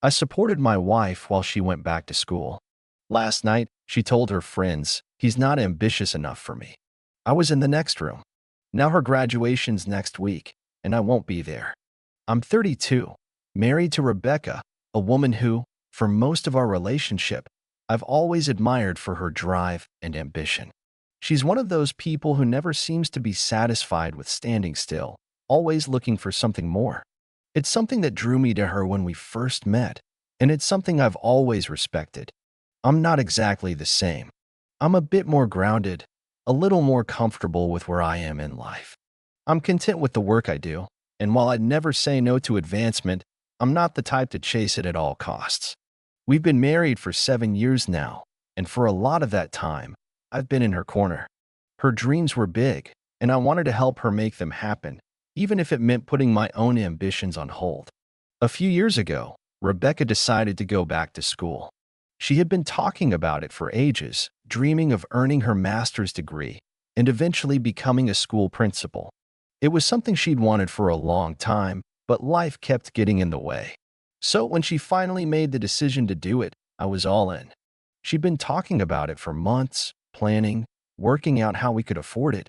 I supported my wife while she went back to school. Last night, she told her friends, he's not ambitious enough for me. I was in the next room. Now her graduation's next week, and I won't be there. I'm 32, married to Rebecca, a woman who, for most of our relationship, I've always admired for her drive and ambition. She's one of those people who never seems to be satisfied with standing still, always looking for something more. It's something that drew me to her when we first met, and it's something I've always respected. I'm not exactly the same. I'm a bit more grounded, a little more comfortable with where I am in life. I'm content with the work I do, and while I'd never say no to advancement, I'm not the type to chase it at all costs. We've been married for 7 years now, and for a lot of that time, I've been in her corner. Her dreams were big, and I wanted to help her make them happen, even if it meant putting my own ambitions on hold. A few years ago, Rebecca decided to go back to school. She had been talking about it for ages, dreaming of earning her master's degree and eventually becoming a school principal. It was something she'd wanted for a long time, but life kept getting in the way. So when she finally made the decision to do it, I was all in. She'd been talking about it for months, planning, working out how we could afford it,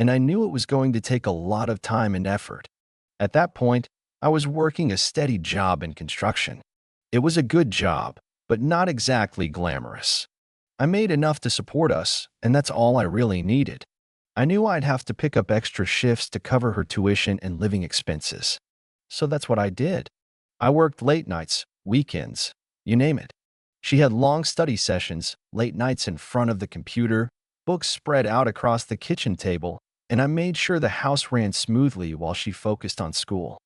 and I knew it was going to take a lot of time and effort. At that point, I was working a steady job in construction. It was a good job, but not exactly glamorous. I made enough to support us, and that's all I really needed. I knew I'd have to pick up extra shifts to cover her tuition and living expenses. So that's what I did. I worked late nights, weekends, you name it. She had long study sessions, late nights in front of the computer, books spread out across the kitchen table, and I made sure the house ran smoothly while she focused on school.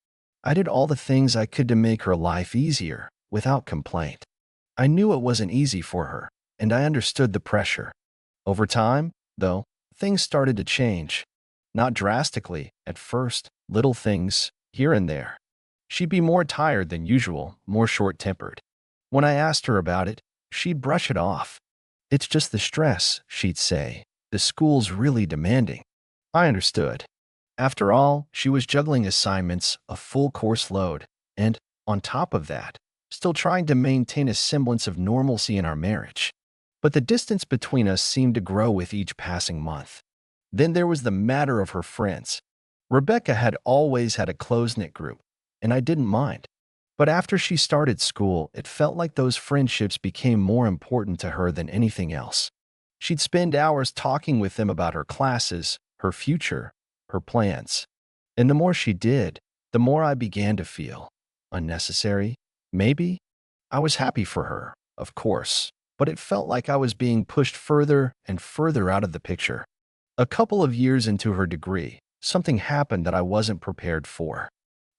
I did all the things I could to make her life easier, without complaint. I knew it wasn't easy for her, and I understood the pressure. Over time, though, things started to change. Not drastically, at first, little things, here and there. She'd be more tired than usual, more short-tempered. When I asked her about it, she'd brush it off. It's just the stress, she'd say. The school's really demanding. I understood. After all, she was juggling assignments, a full course load, and, on top of that, still trying to maintain a semblance of normalcy in our marriage. But the distance between us seemed to grow with each passing month. Then there was the matter of her friends. Rebecca had always had a close-knit group, and I didn't mind. But after she started school, it felt like those friendships became more important to her than anything else. She'd spend hours talking with them about her classes, her future, her plans. And the more she did, the more I began to feel unnecessary. Maybe? I was happy for her, of course, but it felt like I was being pushed further and further out of the picture. A couple of years into her degree, something happened that I wasn't prepared for.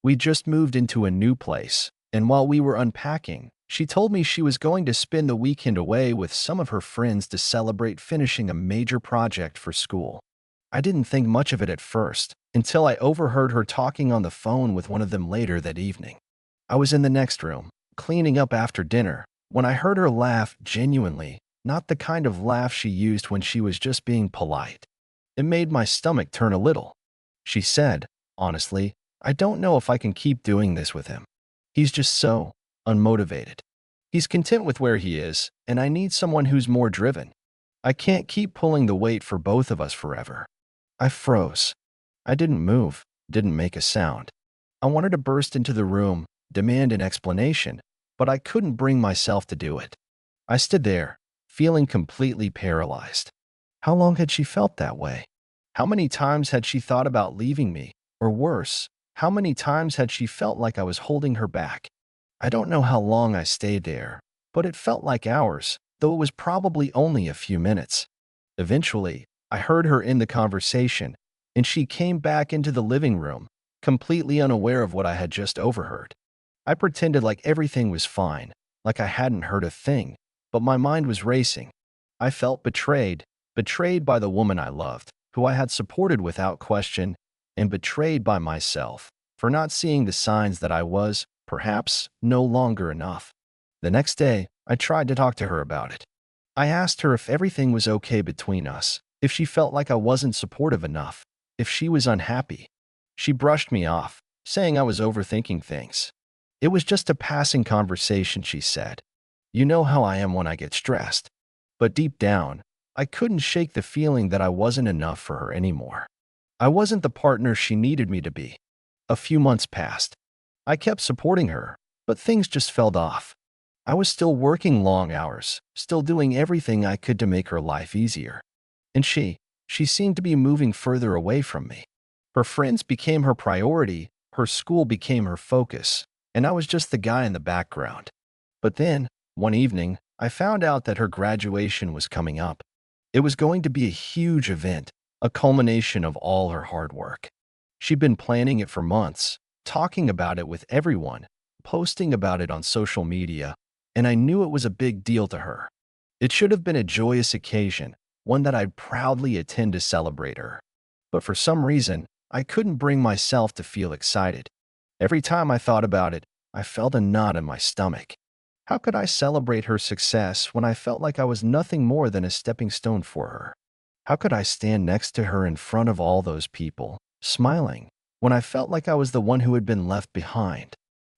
We just moved into a new place, and while we were unpacking, she told me she was going to spend the weekend away with some of her friends to celebrate finishing a major project for school. I didn't think much of it at first, until I overheard her talking on the phone with one of them later that evening. I was in the next room, cleaning up after dinner, when I heard her laugh genuinely, not the kind of laugh she used when she was just being polite. It made my stomach turn a little. She said, honestly, I don't know if I can keep doing this with him. He's just so unmotivated. He's content with where he is, and I need someone who's more driven. I can't keep pulling the weight for both of us forever. I froze. I didn't move, didn't make a sound. I wanted to burst into the room, demand an explanation, but I couldn't bring myself to do it. I stood there, feeling completely paralyzed. How long had she felt that way? How many times had she thought about leaving me? Or worse, how many times had she felt like I was holding her back? I don't know how long I stayed there, but it felt like hours, though it was probably only a few minutes. Eventually, I heard her end the conversation, and she came back into the living room, completely unaware of what I had just overheard. I pretended like everything was fine, like I hadn't heard a thing, but my mind was racing. I felt betrayed by the woman I loved, who I had supported without question, and betrayed by myself for not seeing the signs that I was, perhaps, no longer enough. The next day, I tried to talk to her about it. I asked her if everything was okay between us, if she felt like I wasn't supportive enough, if she was unhappy. She brushed me off, saying I was overthinking things. It was just a passing conversation, she said. You know how I am when I get stressed. But deep down, I couldn't shake the feeling that I wasn't enough for her anymore. I wasn't the partner she needed me to be. A few months passed. I kept supporting her, but things just fell off. I was still working long hours, still doing everything I could to make her life easier. And she seemed to be moving further away from me. Her friends became her priority, her school became her focus, and I was just the guy in the background. But then, one evening, I found out that her graduation was coming up. It was going to be a huge event, a culmination of all her hard work. She'd been planning it for months, talking about it with everyone, posting about it on social media, and I knew it was a big deal to her. It should have been a joyous occasion, one that I'd proudly attend to celebrate her. But for some reason, I couldn't bring myself to feel excited. Every time I thought about it, I felt a knot in my stomach. How could I celebrate her success when I felt like I was nothing more than a stepping stone for her? How could I stand next to her in front of all those people, smiling, when I felt like I was the one who had been left behind?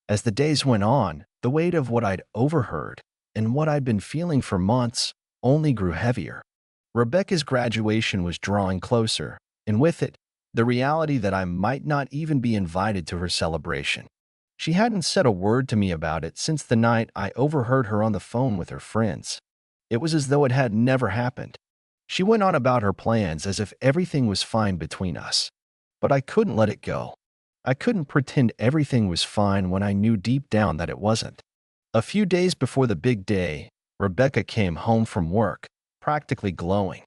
As the days went on, the weight of what I'd overheard and what I'd been feeling for months only grew heavier. Rebecca's graduation was drawing closer, and with it, the reality that I might not even be invited to her celebration. She hadn't said a word to me about it since the night I overheard her on the phone with her friends. It was as though it had never happened. She went on about her plans as if everything was fine between us. But I couldn't let it go. I couldn't pretend everything was fine when I knew deep down that it wasn't. A few days before the big day, Rebecca came home from work, practically glowing.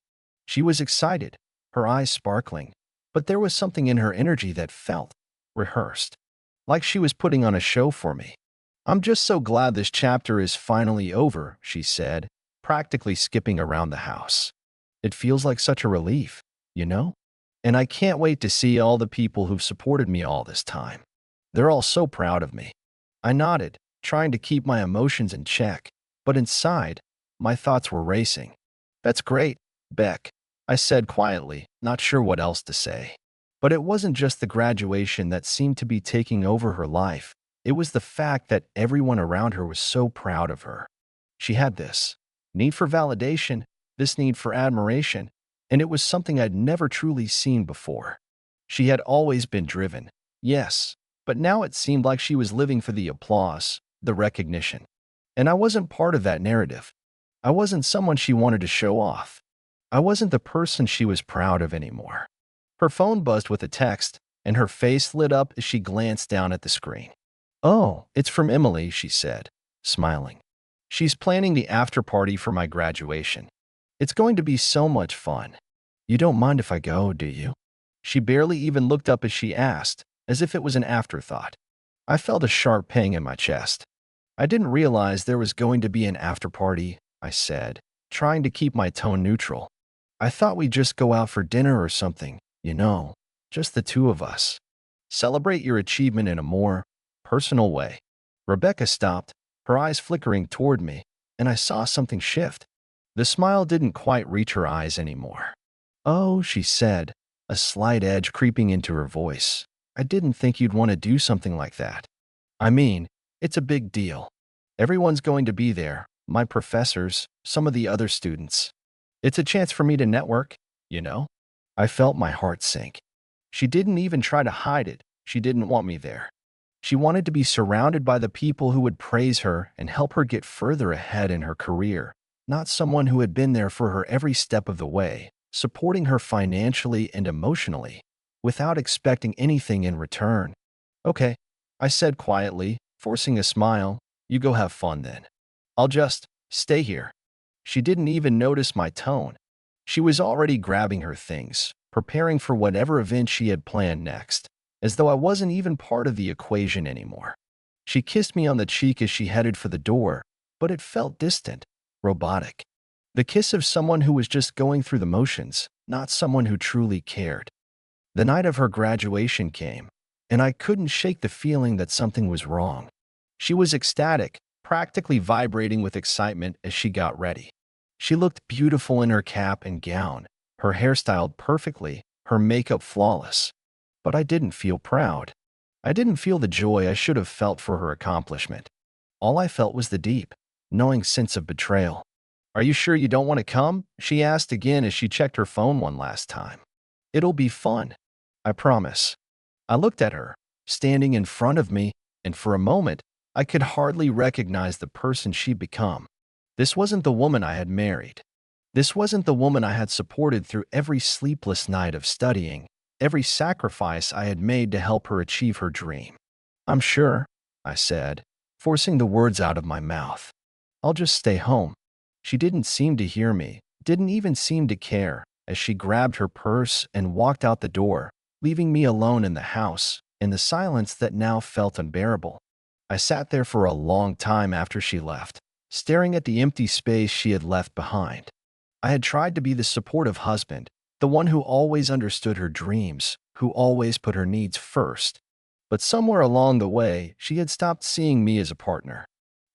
She was excited, her eyes sparkling, but there was something in her energy that felt rehearsed, like she was putting on a show for me. I'm just so glad this chapter is finally over, she said, practically skipping around the house. It feels like such a relief, you know? And I can't wait to see all the people who've supported me all this time. They're all so proud of me. I nodded, trying to keep my emotions in check, but inside, my thoughts were racing. That's great, Beck, I said quietly, not sure what else to say. But it wasn't just the graduation that seemed to be taking over her life. It was the fact that everyone around her was so proud of her. She had this need for validation, this need for admiration, and it was something I'd never truly seen before. She had always been driven, yes, but now it seemed like she was living for the applause, the recognition. And I wasn't part of that narrative. I wasn't someone she wanted to show off. I wasn't the person she was proud of anymore. Her phone buzzed with a text, and her face lit up as she glanced down at the screen. Oh, it's from Emily, she said, smiling. She's planning the after party for my graduation. It's going to be so much fun. You don't mind if I go, do you? She barely even looked up as she asked, as if it was an afterthought. I felt a sharp pang in my chest. I didn't realize there was going to be an after party, I said, trying to keep my tone neutral. I thought we'd just go out for dinner or something, you know, just the two of us. Celebrate your achievement in a more personal way. Rebecca stopped, her eyes flickering toward me, and I saw something shift. The smile didn't quite reach her eyes anymore. Oh, she said, a slight edge creeping into her voice. I didn't think you'd want to do something like that. I mean, it's a big deal. Everyone's going to be there, my professors, some of the other students. It's a chance for me to network, you know? I felt my heart sink. She didn't even try to hide it. She didn't want me there. She wanted to be surrounded by the people who would praise her and help her get further ahead in her career, not someone who had been there for her every step of the way, supporting her financially and emotionally, without expecting anything in return. Okay, I said quietly, forcing a smile. You go have fun then. I'll just stay here. She didn't even notice my tone. She was already grabbing her things, preparing for whatever event she had planned next, as though I wasn't even part of the equation anymore. She kissed me on the cheek as she headed for the door, but it felt distant, robotic. The kiss of someone who was just going through the motions, not someone who truly cared. The night of her graduation came, and I couldn't shake the feeling that something was wrong. She was ecstatic, practically vibrating with excitement as she got ready. She looked beautiful in her cap and gown, her hair styled perfectly, her makeup flawless. But I didn't feel proud. I didn't feel the joy I should have felt for her accomplishment. All I felt was the deep, knowing sense of betrayal. Are you sure you don't want to come? She asked again as she checked her phone one last time. It'll be fun. I promise. I looked at her, standing in front of me, and for a moment, I could hardly recognize the person she'd become. This wasn't the woman I had married. This wasn't the woman I had supported through every sleepless night of studying, every sacrifice I had made to help her achieve her dream. I'm sure, I said, forcing the words out of my mouth. I'll just stay home. She didn't seem to hear me, didn't even seem to care, as she grabbed her purse and walked out the door, leaving me alone in the house, in the silence that now felt unbearable. I sat there for a long time after she left, staring at the empty space she had left behind. I had tried to be the supportive husband, the one who always understood her dreams, who always put her needs first. But somewhere along the way, she had stopped seeing me as a partner.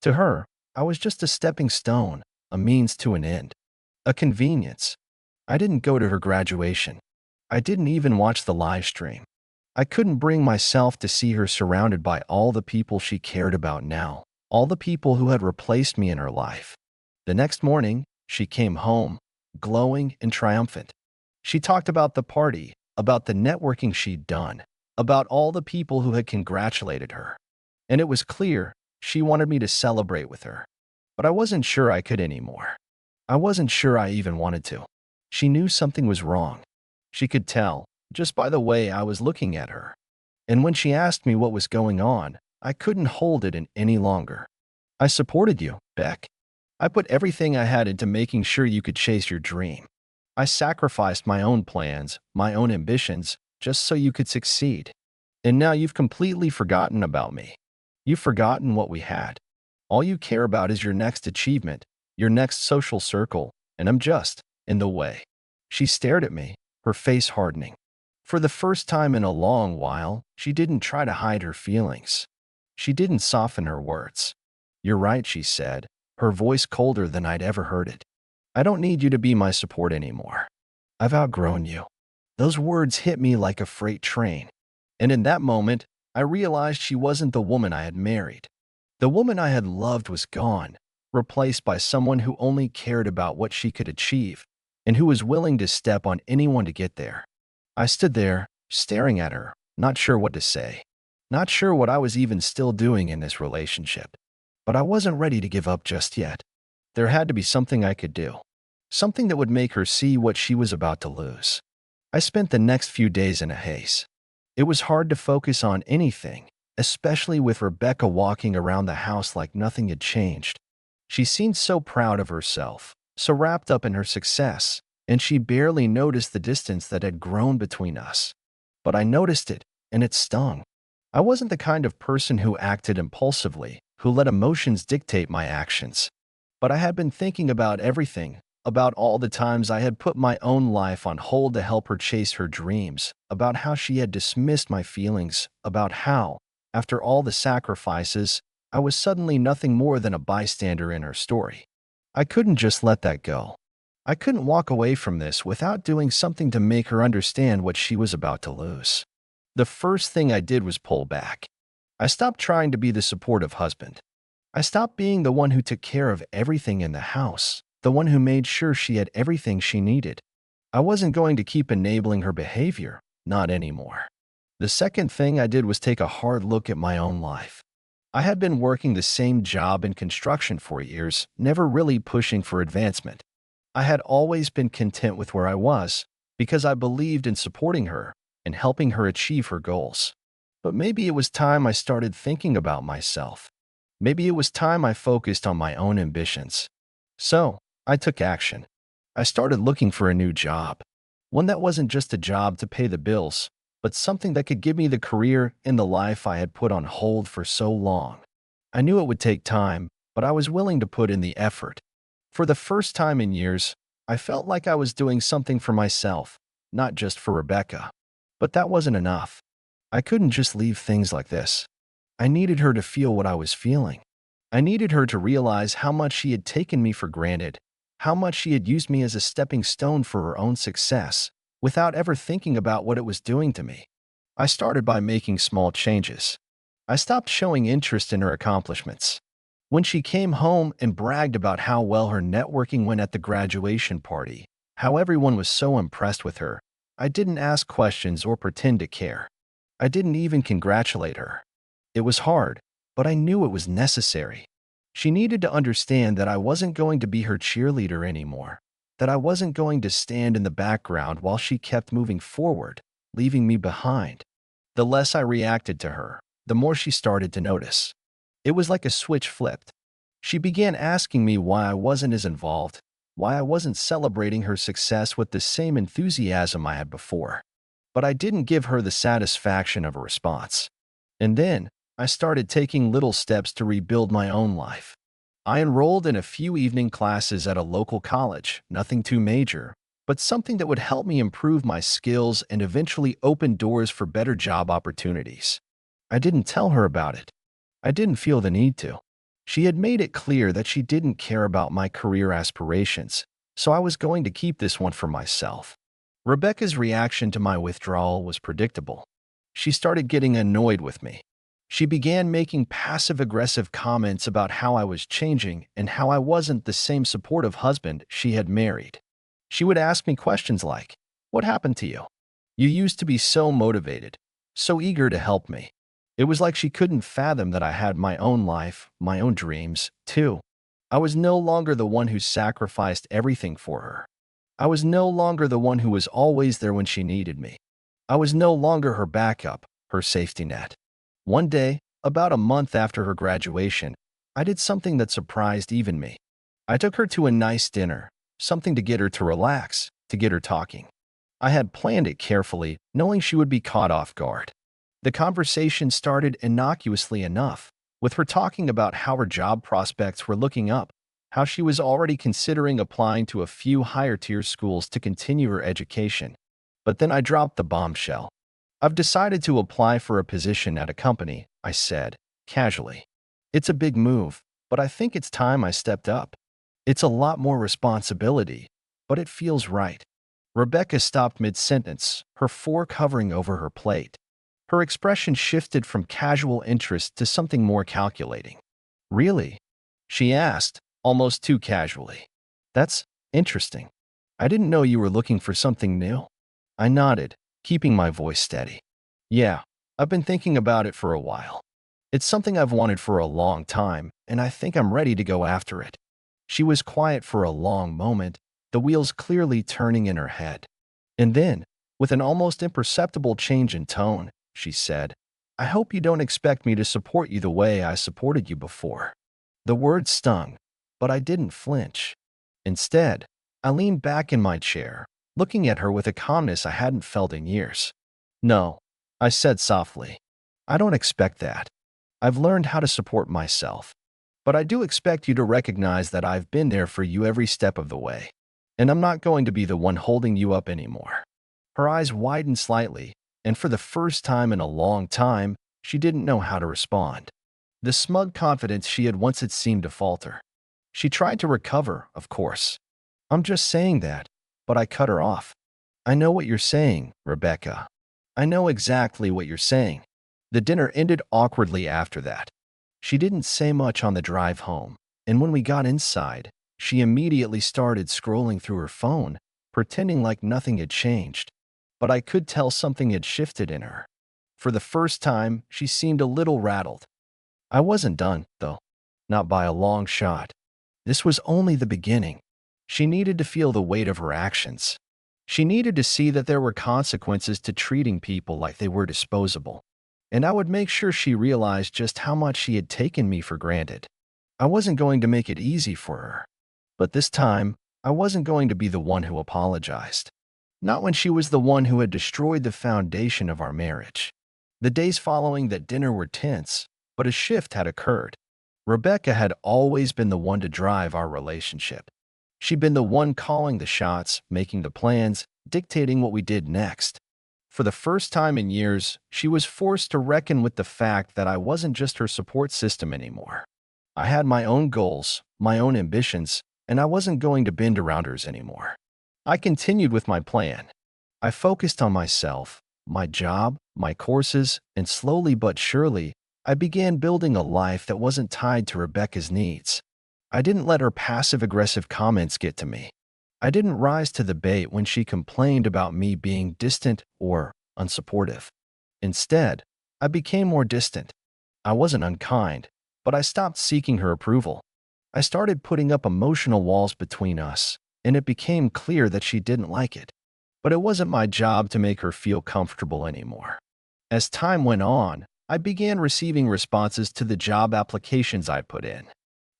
To her, I was just a stepping stone, a means to an end, a convenience. I didn't go to her graduation. I didn't even watch the live stream. I couldn't bring myself to see her surrounded by all the people she cared about now, all the people who had replaced me in her life. The next morning, she came home, glowing and triumphant. She talked about the party, about the networking she'd done, about all the people who had congratulated her. And it was clear she wanted me to celebrate with her. But I wasn't sure I could anymore. I wasn't sure I even wanted to. She knew something was wrong. She could tell, just by the way I was looking at her. And when she asked me what was going on, I couldn't hold it in any longer. I supported you, Beck. I put everything I had into making sure you could chase your dream. I sacrificed my own plans, my own ambitions, just so you could succeed. And now you've completely forgotten about me. You've forgotten what we had. All you care about is your next achievement, your next social circle, and I'm just in the way. She stared at me, her face hardening. For the first time in a long while, she didn't try to hide her feelings. She didn't soften her words. You're right, she said, her voice colder than I'd ever heard it. I don't need you to be my support anymore. I've outgrown you. Those words hit me like a freight train. And in that moment, I realized she wasn't the woman I had married. The woman I had loved was gone, replaced by someone who only cared about what she could achieve and who was willing to step on anyone to get there. I stood there, staring at her, not sure what to say, not sure what I was even still doing in this relationship. But I wasn't ready to give up just yet. There had to be something I could do, something that would make her see what she was about to lose. I spent the next few days in a haze. It was hard to focus on anything, especially with Rebecca walking around the house like nothing had changed. She seemed so proud of herself, so wrapped up in her success, and she barely noticed the distance that had grown between us. But I noticed it, and it stung. I wasn't the kind of person who acted impulsively, who let emotions dictate my actions. But I had been thinking about everything, about all the times I had put my own life on hold to help her chase her dreams, about how she had dismissed my feelings, about how, after all the sacrifices, I was suddenly nothing more than a bystander in her story. I couldn't just let that go. I couldn't walk away from this without doing something to make her understand what she was about to lose. The first thing I did was pull back. I stopped trying to be the supportive husband. I stopped being the one who took care of everything in the house, the one who made sure she had everything she needed. I wasn't going to keep enabling her behavior, not anymore. The second thing I did was take a hard look at my own life. I had been working the same job in construction for years, never really pushing for advancement. I had always been content with where I was, because I believed in supporting her and helping her achieve her goals. But maybe it was time I started thinking about myself. Maybe it was time I focused on my own ambitions. So, I took action. I started looking for a new job. One that wasn't just a job to pay the bills, but something that could give me the career and the life I had put on hold for so long. I knew it would take time, but I was willing to put in the effort. For the first time in years, I felt like I was doing something for myself, not just for Rebecca. But that wasn't enough. I couldn't just leave things like this. I needed her to feel what I was feeling. I needed her to realize how much she had taken me for granted, how much she had used me as a stepping stone for her own success, without ever thinking about what it was doing to me. I started by making small changes. I stopped showing interest in her accomplishments. When she came home and bragged about how well her networking went at the graduation party, how everyone was so impressed with her, I didn't ask questions or pretend to care. I didn't even congratulate her. It was hard, but I knew it was necessary. She needed to understand that I wasn't going to be her cheerleader anymore, that I wasn't going to stand in the background while she kept moving forward, leaving me behind. The less I reacted to her, the more she started to notice. It was like a switch flipped. She began asking me why I wasn't as involved, why I wasn't celebrating her success with the same enthusiasm I had before. But I didn't give her the satisfaction of a response. And then, I started taking little steps to rebuild my own life. I enrolled in a few evening classes at a local college, nothing too major, but something that would help me improve my skills and eventually open doors for better job opportunities. I didn't tell her about it. I didn't feel the need to. She had made it clear that she didn't care about my career aspirations, so I was going to keep this one for myself. Rebecca's reaction to my withdrawal was predictable. She started getting annoyed with me. She began making passive-aggressive comments about how I was changing and how I wasn't the same supportive husband she had married. She would ask me questions like, "What happened to you? You used to be so motivated, so eager to help me." It was like she couldn't fathom that I had my own life, my own dreams, too. I was no longer the one who sacrificed everything for her. I was no longer the one who was always there when she needed me. I was no longer her backup, her safety net. One day, about a month after her graduation, I did something that surprised even me. I took her to a nice dinner, something to get her to relax, to get her talking. I had planned it carefully, knowing she would be caught off guard. The conversation started innocuously enough, with her talking about how her job prospects were looking up, how she was already considering applying to a few higher-tier schools to continue her education. But then I dropped the bombshell. "I've decided to apply for a position at a company," I said, casually. "It's a big move, but I think it's time I stepped up. It's a lot more responsibility, but it feels right." Rebecca stopped mid-sentence, her fork hovering over her plate. Her expression shifted from casual interest to something more calculating. "Really?" she asked, almost too casually. "That's interesting. I didn't know you were looking for something new." I nodded, keeping my voice steady. "Yeah, I've been thinking about it for a while. It's something I've wanted for a long time, and I think I'm ready to go after it." She was quiet for a long moment, the wheels clearly turning in her head. And then, with an almost imperceptible change in tone, she said, "I hope you don't expect me to support you the way I supported you before." The word stung, but I didn't flinch. Instead, I leaned back in my chair, looking at her with a calmness I hadn't felt in years. "No," I said softly. "I don't expect that. I've learned how to support myself. But I do expect you to recognize that I've been there for you every step of the way. And I'm not going to be the one holding you up anymore." Her eyes widened slightly, and for the first time in a long time, she didn't know how to respond. The smug confidence she had once had seemed to falter. She tried to recover, of course. "I'm just saying that," but I cut her off. "I know what you're saying, Rebecca. I know exactly what you're saying." The dinner ended awkwardly after that. She didn't say much on the drive home, and when we got inside, she immediately started scrolling through her phone, pretending like nothing had changed. But I could tell something had shifted in her. For the first time, she seemed a little rattled. I wasn't done, though. Not by a long shot. This was only the beginning. She needed to feel the weight of her actions. She needed to see that there were consequences to treating people like they were disposable. And I would make sure she realized just how much she had taken me for granted. I wasn't going to make it easy for her. But this time, I wasn't going to be the one who apologized. Not when she was the one who had destroyed the foundation of our marriage. The days following that dinner were tense, but a shift had occurred. Rebecca had always been the one to drive our relationship. She'd been the one calling the shots, making the plans, dictating what we did next. For the first time in years, she was forced to reckon with the fact that I wasn't just her support system anymore. I had my own goals, my own ambitions, and I wasn't going to bend around hers anymore. I continued with my plan. I focused on myself, my job, my courses, and slowly but surely, I began building a life that wasn't tied to Rebecca's needs. I didn't let her passive-aggressive comments get to me. I didn't rise to the bait when she complained about me being distant or unsupportive. Instead, I became more distant. I wasn't unkind, but I stopped seeking her approval. I started putting up emotional walls between us, and it became clear that she didn't like it. But it wasn't my job to make her feel comfortable anymore. As time went on, I began receiving responses to the job applications I put in.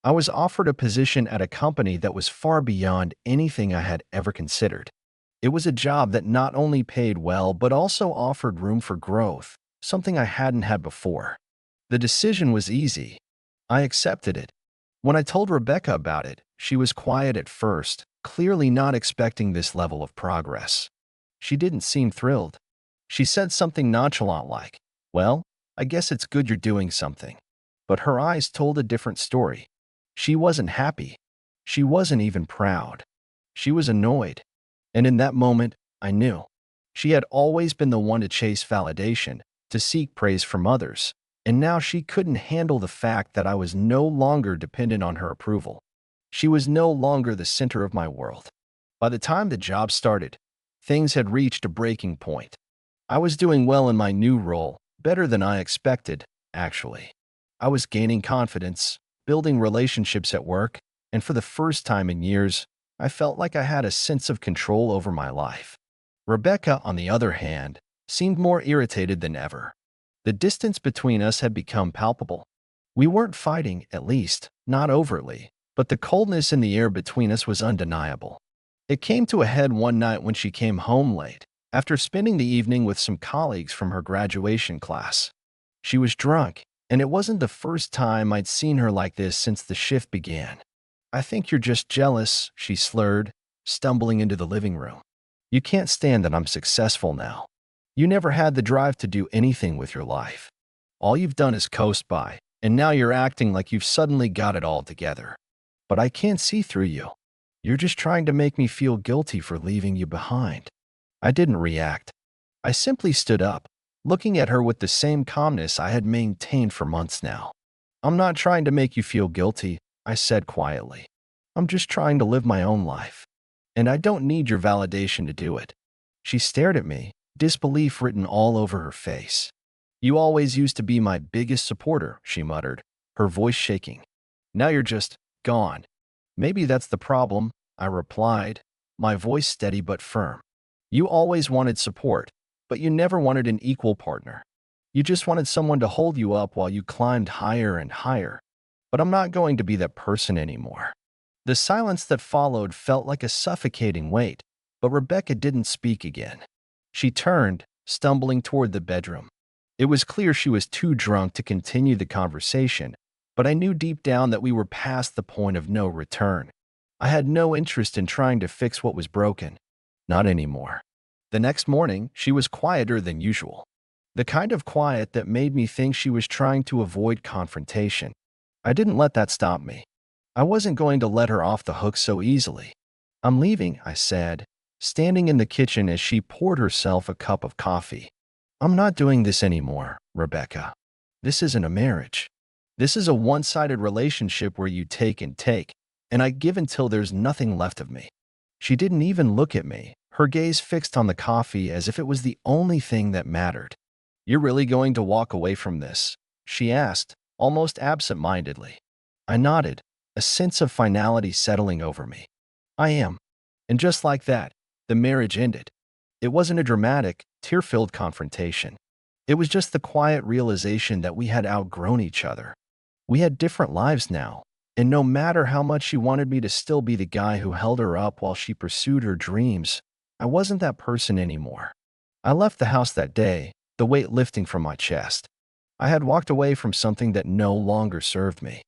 I was offered a position at a company that was far beyond anything I had ever considered. It was a job that not only paid well but also offered room for growth, something I hadn't had before. The decision was easy. I accepted it. When I told Rebecca about it, she was quiet at first, clearly not expecting this level of progress. She didn't seem thrilled. She said something nonchalant like, "Well, I guess it's good you're doing something." But her eyes told a different story. She wasn't happy. She wasn't even proud. She was annoyed. And in that moment, I knew. She had always been the one to chase validation, to seek praise from others, and now she couldn't handle the fact that I was no longer dependent on her approval. She was no longer the center of my world. By the time the job started, things had reached a breaking point. I was doing well in my new role, better than I expected, actually. I was gaining confidence, building relationships at work, and for the first time in years, I felt like I had a sense of control over my life. Rebecca, on the other hand, seemed more irritated than ever. The distance between us had become palpable. We weren't fighting, at least, not overtly, but the coldness in the air between us was undeniable. It came to a head one night when she came home late, after spending the evening with some colleagues from her graduation class. She was drunk, and it wasn't the first time I'd seen her like this since the shift began. "I think you're just jealous," she slurred, stumbling into the living room. "You can't stand that I'm successful now. You never had the drive to do anything with your life. All you've done is coast by, and now you're acting like you've suddenly got it all together. But I can't see through you. You're just trying to make me feel guilty for leaving you behind." I didn't react. I simply stood up, looking at her with the same calmness I had maintained for months now. "I'm not trying to make you feel guilty," I said quietly. "I'm just trying to live my own life. And I don't need your validation to do it." She stared at me, disbelief written all over her face. "You always used to be my biggest supporter," she muttered, her voice shaking. "Now you're just gone." "Maybe that's the problem," I replied, my voice steady but firm. "You always wanted support, but you never wanted an equal partner. You just wanted someone to hold you up while you climbed higher and higher. But I'm not going to be that person anymore." The silence that followed felt like a suffocating weight, but Rebecca didn't speak again. She turned, stumbling toward the bedroom. It was clear she was too drunk to continue the conversation, but I knew deep down that we were past the point of no return. I had no interest in trying to fix what was broken. Not anymore. The next morning, she was quieter than usual. The kind of quiet that made me think she was trying to avoid confrontation. I didn't let that stop me. I wasn't going to let her off the hook so easily. "I'm leaving," I said, standing in the kitchen as she poured herself a cup of coffee. "I'm not doing this anymore, Rebecca. This isn't a marriage. This is a one-sided relationship where you take, and I give until there's nothing left of me." She didn't even look at me, her gaze fixed on the coffee as if it was the only thing that mattered. "You're really going to walk away from this?" she asked, almost absent-mindedly. I nodded, a sense of finality settling over me. "I am." And just like that, the marriage ended. It wasn't a dramatic, tear-filled confrontation. It was just the quiet realization that we had outgrown each other. We had different lives now, and no matter how much she wanted me to still be the guy who held her up while she pursued her dreams, I wasn't that person anymore. I left the house that day, the weight lifting from my chest. I had walked away from something that no longer served me.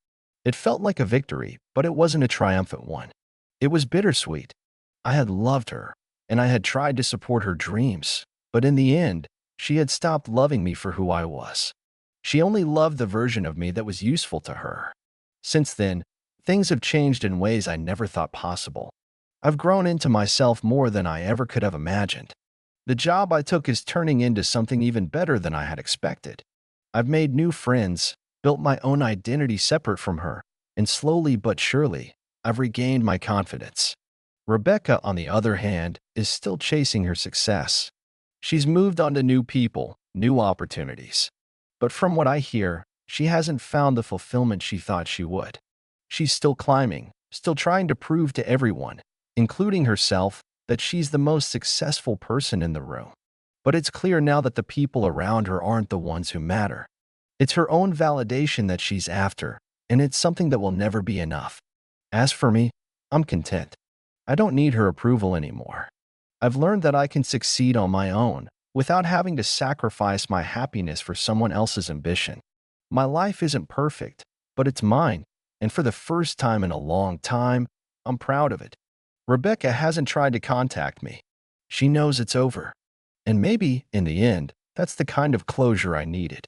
It felt like a victory, but it wasn't a triumphant one. It was bittersweet. I had loved her, and I had tried to support her dreams, but in the end, she had stopped loving me for who I was. She only loved the version of me that was useful to her. Since then, things have changed in ways I never thought possible. I've grown into myself more than I ever could have imagined. The job I took is turning into something even better than I had expected. I've made new friends, built my own identity separate from her, and slowly but surely, I've regained my confidence. Rebecca, on the other hand, is still chasing her success. She's moved on to new people, new opportunities. But from what I hear, she hasn't found the fulfillment she thought she would. She's still climbing, still trying to prove to everyone, including herself, that she's the most successful person in the room. But it's clear now that the people around her aren't the ones who matter. It's her own validation that she's after, and it's something that will never be enough. As for me, I'm content. I don't need her approval anymore. I've learned that I can succeed on my own without having to sacrifice my happiness for someone else's ambition. My life isn't perfect, but it's mine, and for the first time in a long time, I'm proud of it. Rebecca hasn't tried to contact me. She knows it's over. And maybe, in the end, that's the kind of closure I needed.